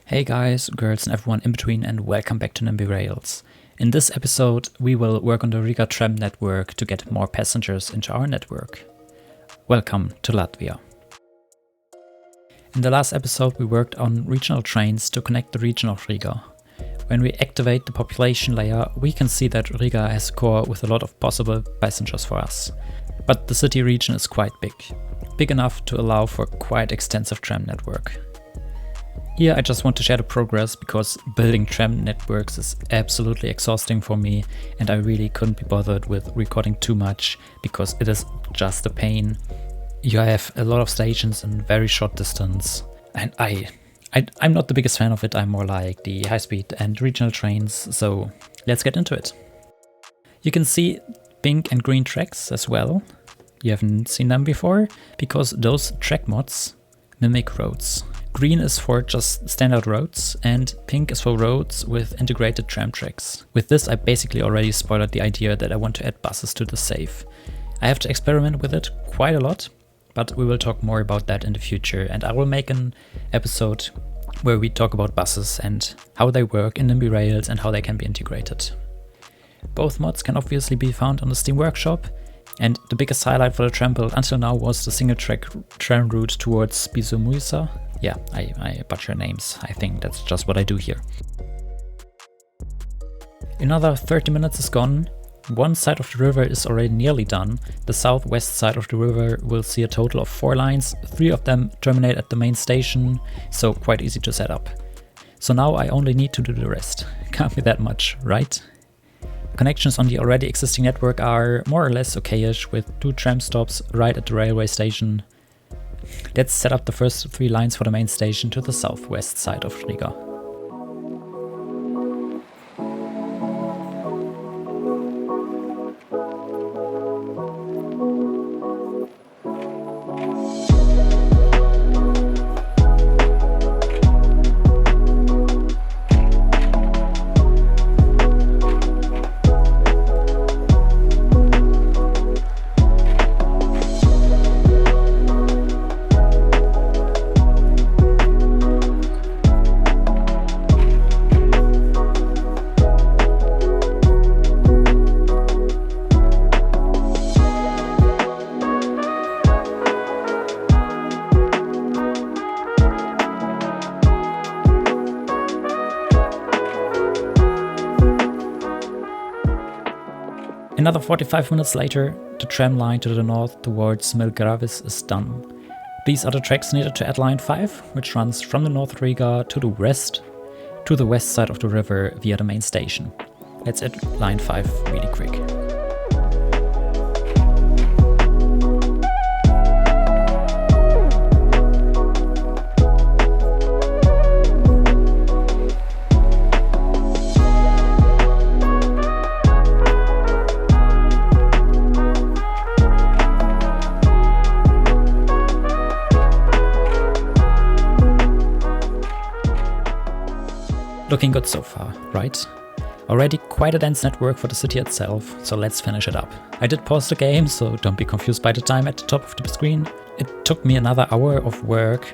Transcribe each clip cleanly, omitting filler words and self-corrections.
Hey guys, girls and everyone in between, and welcome back to Nimby Rails. In this episode we will work on the Riga Tram network to get more passengers into our network. Welcome to Latvia. In the last episode we worked on regional trains to connect the region of Riga. When we activate the population layer, we can see that Riga has a core with a lot of possible passengers for us. But the city region is quite big enough to allow for a quite extensive tram network. Here I just want to share the progress because building tram networks is absolutely exhausting for me and I really couldn't be bothered with recording too much because it is just a pain. You have a lot of stations in very short distance and I'm not the biggest fan of it. I'm more like the high-speed and regional trains, so let's get into it. You can see pink and green tracks as well. You haven't seen them before because those track mods mimic roads. Green is for just standard roads and pink is for roads with integrated tram tracks. With this I basically already spoiled the idea that I want to add buses to the save. I have to experiment with it quite a lot, but we will talk more about that in the future, and I will make an episode where we talk about buses and how they work in Nimby Rails and how they can be integrated. Both mods can obviously be found on the Steam Workshop, and the biggest highlight for the tram build until now was the single track tram route towards Bizumuisa. Yeah, I butcher names. I think that's just what I do here. Another 30 minutes is gone. One side of the river is already nearly done. The southwest side of the river will see a total of 4 lines. 3 of them terminate at the main station, so quite easy to set up. So now I only need to do the rest. Can't be that much, right? Connections on the already existing network are more or less okayish, with 2 tram stops right at the railway station. Let's set up the first 3 lines for the main station to the southwest side of Riga. Another 45 minutes later, the tram line to the north towards Milgravis is done. These are the tracks needed to add line 5, which runs from the north Riga to the west side of the river via the main station. Let's add line 5 really quick. Looking good so far, right? Already quite a dense network for the city itself, so let's finish it up. I did pause the game, so don't be confused by the time at the top of the screen. It took me another hour of work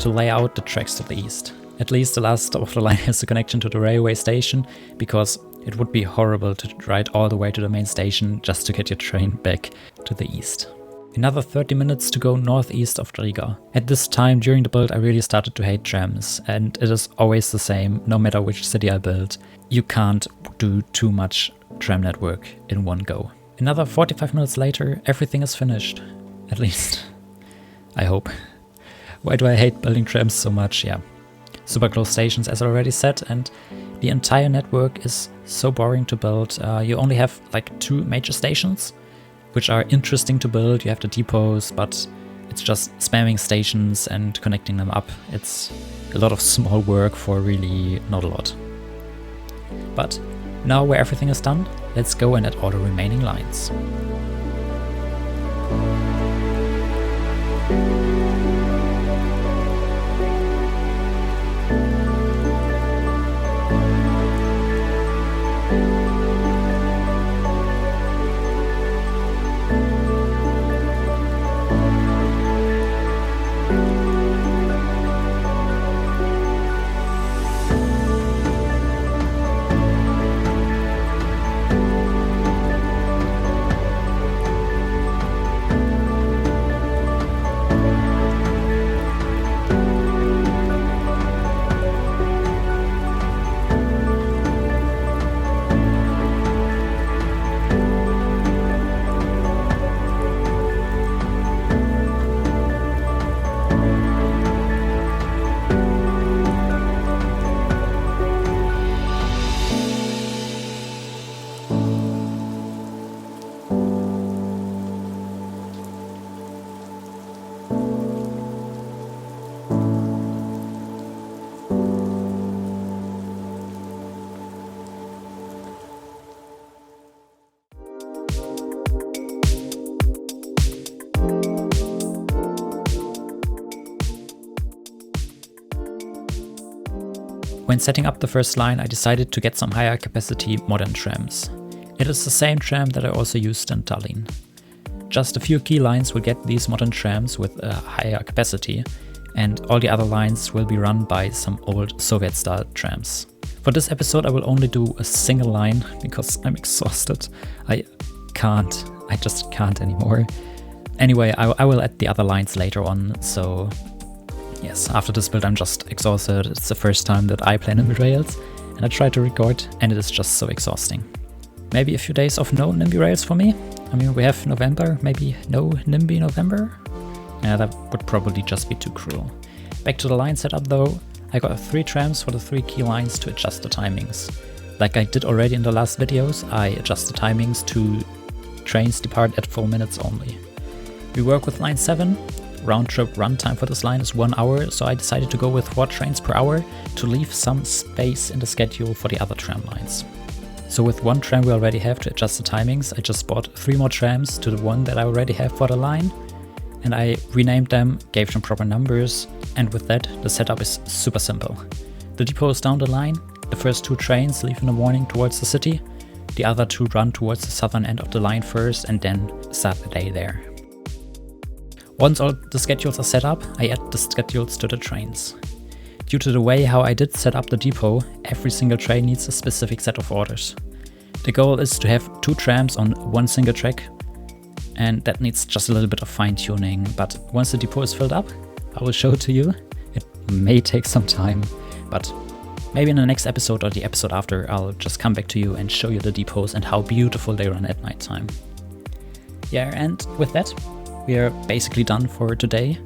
to lay out the tracks to the east. At least the last stop of the line has a connection to the railway station, because it would be horrible to ride all the way to the main station just to get your train back to the east. Another 30 minutes to go northeast of Riga. At this time during the build I really started to hate trams, and it is always the same no matter which city I build. You can't do too much tram network in one go. Another 45 minutes later everything is finished. At least I hope. Why do I hate building trams so much? Yeah, super close stations as I already said, and the entire network is so boring to build. You only have like 2 major stations, which are interesting to build. You have the depots, but it's just spamming stations and connecting them up. It's a lot of small work for really not a lot. But now where everything is done, let's go and add all the remaining lines. When setting up the first line, I decided to get some higher capacity modern trams. It is the same tram that I also used in Tallinn. Just a few key lines will get these modern trams with a higher capacity, and all the other lines will be run by some old Soviet-style trams. For this episode I will only do a single line because I'm exhausted. I just can't anymore. Anyway, I will add the other lines later on, so yes, after this build I'm just exhausted. It's the first time that I play Nimby Rails, and I try to record, and it is just so exhausting. Maybe a few days of no Nimby Rails for me. I mean, we have November, maybe no Nimby November? Yeah, that would probably just be too cruel. Back to the line setup though, I got 3 trams for the 3 key lines to adjust the timings. Like I did already in the last videos, I adjust the timings to trains depart at 4 minutes only. We work with line 7, round trip runtime for this line is 1 hour, so I decided to go with 4 trains per hour to leave some space in the schedule for the other tram lines. So with 1 tram we already have to adjust the timings, I just bought 3 more trams to the one that I already have for the line, and I renamed them, gave them proper numbers, and with that the setup is super simple. The depot is down the line, the first 2 trains leave in the morning towards the city, the other 2 run towards the southern end of the line first and then start the day there. Once all the schedules are set up, I add the schedules to the trains. Due to the way how I did set up the depot, every single train needs a specific set of orders. The goal is to have 2 trams on 1 single track, and that needs just a little bit of fine tuning, but once the depot is filled up, I will show it to you. It may take some time, but maybe in the next episode or the episode after, I'll just come back to you and show you the depots and how beautiful they run at night time. Yeah, and with that, we are basically done for today.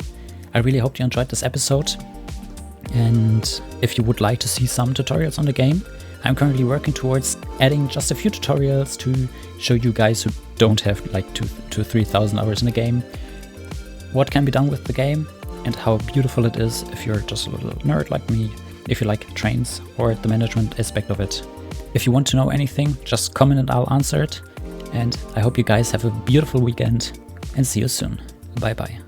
I really hope you enjoyed this episode, and if you would like to see some tutorials on the game, I'm currently working towards adding just a few tutorials to show you guys who don't have like 2,000 to 3,000 hours in the game what can be done with the game and how beautiful it is if you're just a little nerd like me, if you like trains or the management aspect of it. If you want to know anything, just comment and I'll answer it. And I hope you guys have a beautiful weekend and see you soon. Bye bye.